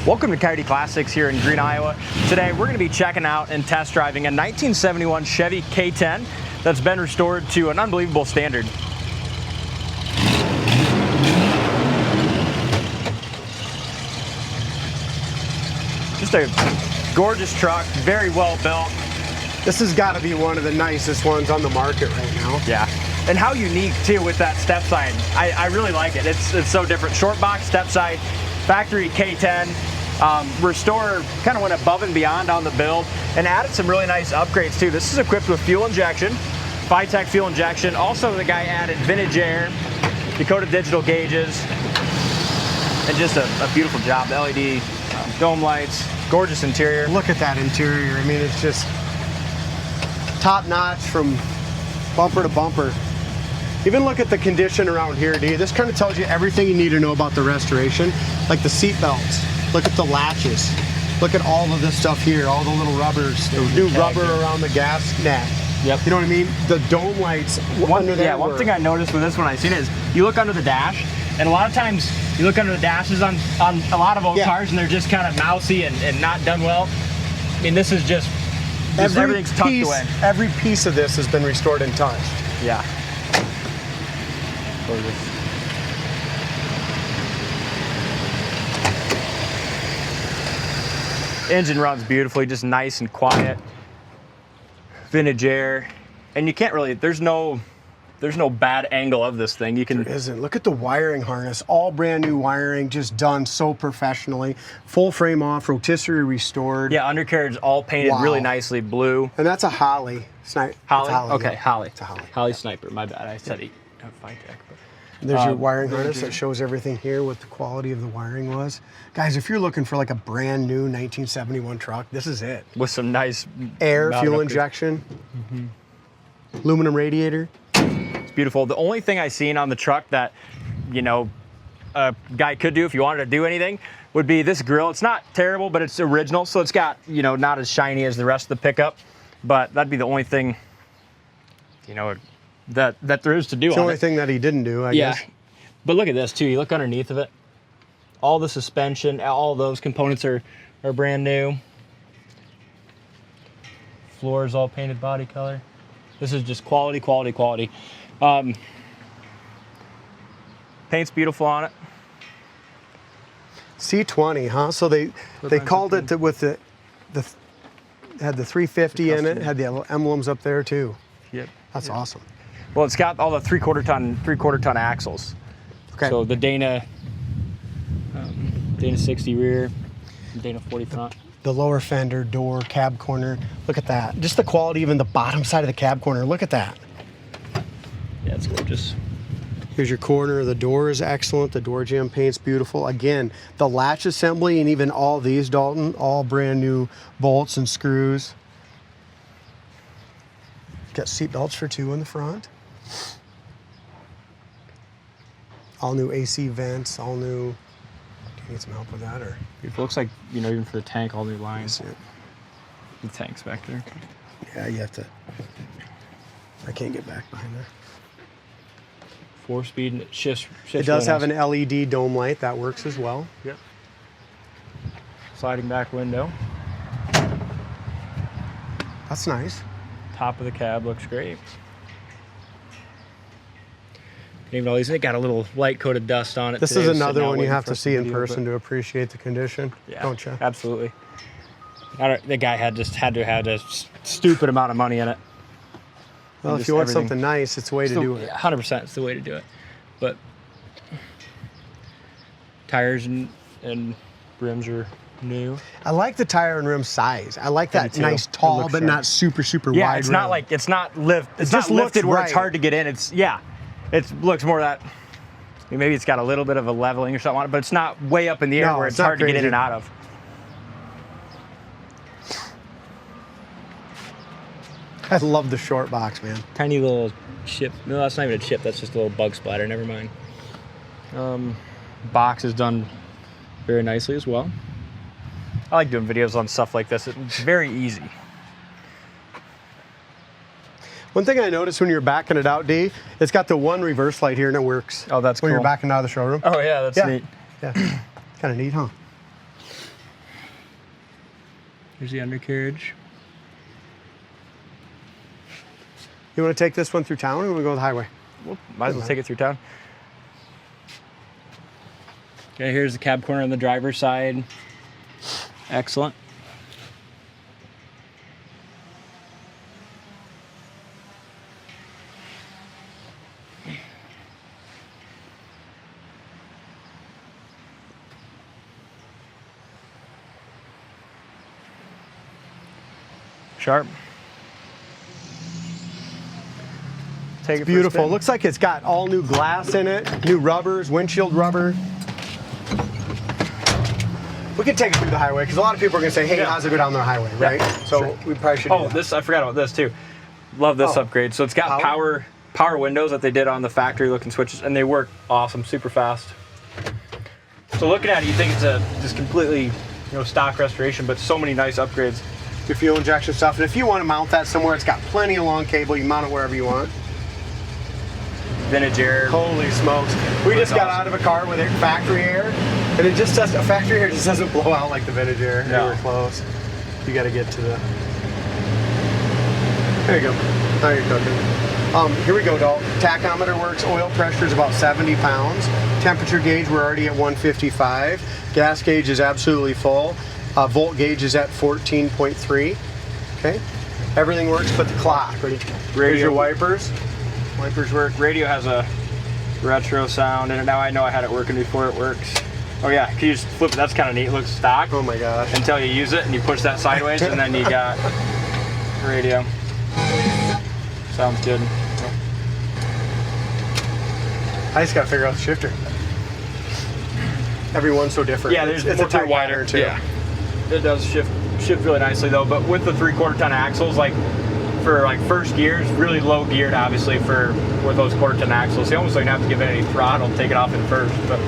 Welcome to Coyote Classics here in Green, Iowa. Today we're going to be checking out and test driving a 1971 Chevy K-10 that's been restored to an unbelievable standard. Just a gorgeous truck, very well built. This has got to be one of the nicest ones on the market right now. Yeah, and how unique too with that step side. I really like it. It's so different. Short box step side, factory K-10. Restorer kind of went above and beyond on the build and added some really nice upgrades too. This is equipped with fuel injection, Phytech fuel injection. Also, the guy added vintage air, Dakota digital gauges, and just a beautiful job. The LED dome lights, gorgeous interior. Look at that interior. I mean, it's just top notch from bumper to bumper. Even look at the condition around here, D. This kind of tells you everything you need to know about the restoration, like the seat belts. Look at the latches. Look at all of this stuff here, all the little rubbers. The new rubber around the gas net. Yep. You know what I mean? The dome lights under there. One thing I noticed with this one I seen is you look under the dash, and a lot of times you look under the dashes on a lot of old cars and they're just kind of mousy and not done well. I mean, this is just everything's tucked away. Every piece of this has been restored and touched. Yeah. Gorgeous. Engine runs beautifully, just nice and quiet. Vintage air, and you can't really. There's no bad angle of this thing. You can. There isn't. Look at the wiring harness, all brand new wiring, just done so professionally. Full frame off, rotisserie restored. Yeah, undercarriage all painted really nicely blue. And that's a Holley Sniper. Holley? Okay, yeah. Holley. It's a Holley. Holley Sniper. My bad. I said Phytech. There's your wiring harness that shows everything here, what the quality of the wiring was. Guys, if you're looking for like a brand new 1971 truck, this is it. With some nice air, fuel injection, aluminum radiator. It's beautiful. The only thing I seen on the truck that, you know, a guy could do if you wanted to do anything would be this grille. It's not terrible, but it's original, so it's got, you know, not as shiny as the rest of the pickup. But that'd be the only thing, you know, that there is to do. It's the only thing that he didn't do, I guess. But look at this too. You look underneath of it. All the suspension, all those components are brand new. Floors all painted body color. This is just quality, quality, quality. Paint's beautiful on it. C20, huh? So they called it with the had the 350 in it, had the emblems up there too. Yep. That's awesome. Well, it's got all the three-quarter ton axles. Okay. So the Dana 60 rear, Dana 40 front. The lower fender, door, cab corner. Look at that. Just the quality, even the bottom side of the cab corner. Look at that. Yeah, it's gorgeous. Here's your corner. The door is excellent. The door jamb paint's beautiful. Again, the latch assembly and even all these, Dalton, all brand new bolts and screws. Got seat belts for two in the front. All new AC vents, all new. Do you need some help with that, or? It looks like, you know, even for the tank, all new lines. Yeah. The tank's back there. Yeah, you have to. I can't get back behind there. 4-speed, and it shifts. It does have an LED dome light that works as well. Yep. Sliding back window. That's nice. Top of the cab looks great. Even all these, it got a little light coated dust on it. This is another one you have to see in person to appreciate the condition, don't you? Absolutely. The guy had to have a stupid amount of money in it. Well, if you want something nice, it's the way to do it. 100%, it's the way to do it. But tires and rims are new. I like the tire and rim size. I like that nice, tall, but not super wide. Yeah, it's not like it's not just lifted where it's hard to get in. It looks more that maybe it's got a little bit of a leveling or something on it, but it's not way up in the air where it's hard to get in and out of. I love the short box, man. Tiny little chip. No, that's not even a chip. That's just a little bug splatter. Never mind. Box is done very nicely as well. I like doing videos on stuff like this. It's very easy. One thing I noticed when you're backing it out, D, it's got the one reverse light here and it works. Oh, that's cool. When you're backing out of the showroom. Oh, yeah, that's neat. Yeah. Kind of neat, huh? There's the undercarriage. You want to take this one through town, or we go the highway? Well, might as well take it through town. Okay, here's the cab corner on the driver's side. Excellent. Sharp. Take it Beautiful. for a spin. Looks like it's got all new glass in it, new rubbers, windshield rubber. We could take it through the highway because a lot of people are going to say, hey, how's it go down the highway, right? So sure. we probably should do that. I forgot about this too. Love this upgrade. So it's got power windows that they did on the factory looking switches, and they work awesome, super fast. So looking at it, you think it's a just completely stock restoration, but so many nice upgrades. Your fuel injection stuff. And if you want to mount that somewhere, it's got plenty of long cable. You can mount it wherever you want. Vintage air. Holy smokes. We just got out of a car with factory air, and it just doesn't, factory air just doesn't blow out like the vintage air. No. We're close. You got to get to the... There you go. Now you're cooking. Here we go, Dalton. Tachometer works. Oil pressure is about 70 pounds. Temperature gauge, we're already at 155. Gas gauge is absolutely full. Volt gauge is at 14.3. Okay. Everything works but the clock. Ready? Here's your wipers. Wipers work. Radio has a retro sound in it. Now I know I had it working before it works. Oh yeah, can you just flip it? That's kind of neat. It looks stock. Oh my gosh. Until you use it and you push that sideways and then you got radio. Sounds good. I just gotta figure out the shifter. Every one's so different. Yeah, it's a tight wider too. Yeah, it does shift really nicely though. But with the 3/4 ton axles, like for like first gears, really low geared obviously with those 1/4 ton axles. You almost don't have to give it any throttle, take it off in first, but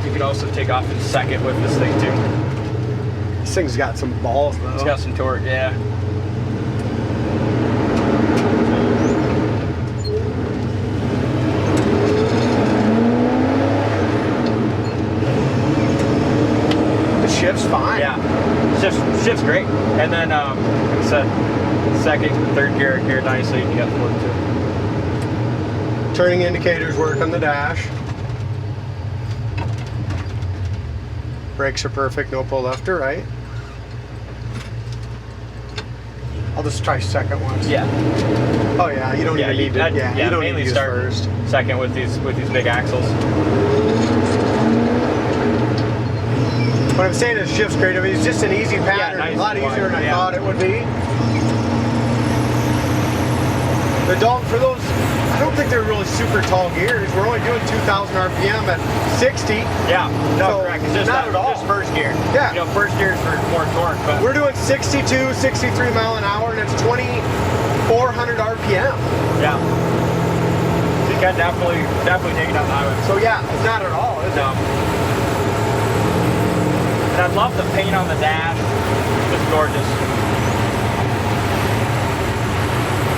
you can also take off in second with this thing too. This thing's got some balls though. It's got some torque, yeah. Shifts fine. Yeah, shifts great. And then, like I said, second, third gear nicely. You got fourth too. Turning indicators work on the dash. Brakes are perfect, no pull left or right. I'll just try second once. Yeah. Oh yeah, you don't even need to. You don't mainly need to start first. Second with these big axles. What I'm saying is shifts great. I mean, it's just an easy pattern. Nice a lot easier than I thought it would be. The Dalton, for those, I don't think they're really super tall gears. We're only doing 2,000 RPM at 60. Yeah, no, So, correct. It's just not at all. Just first gear. Yeah. First gear is for more torque, but We're doing 62, 63 mile an hour, and it's 2,400 RPM. yeah. So you can definitely take it down the highway. So yeah, it's not at all, is it? No. And I love the paint on the dash. It's gorgeous.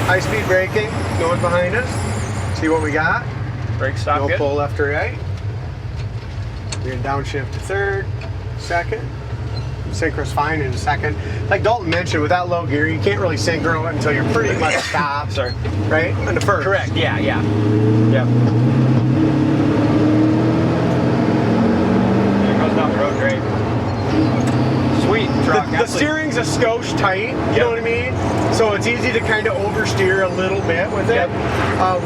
High-speed braking, no one behind us. See what we got? Brake stop No good. pull left or right. You're gonna downshift to third, second. Synchro's fine in a second. Like Dalton mentioned, with that low gear, you can't really synchro it until you're pretty much stopped. Sorry. Right? On the first. Correct. Yeah. Yeah. It goes down the road great. Sweet truck. The steering's a skosh tight, you know what I mean? So it's easy to kind of oversteer a little bit with it.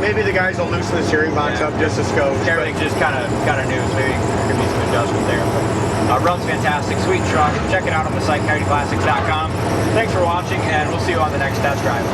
Maybe the guys will loosen the steering box up just a skosh. Everything's just kind of new, so maybe there could be some adjustment there. But, runs fantastic, sweet truck. Check it out on the site, coyoteclassics.com. Thanks for watching, and we'll see you on the next test drive.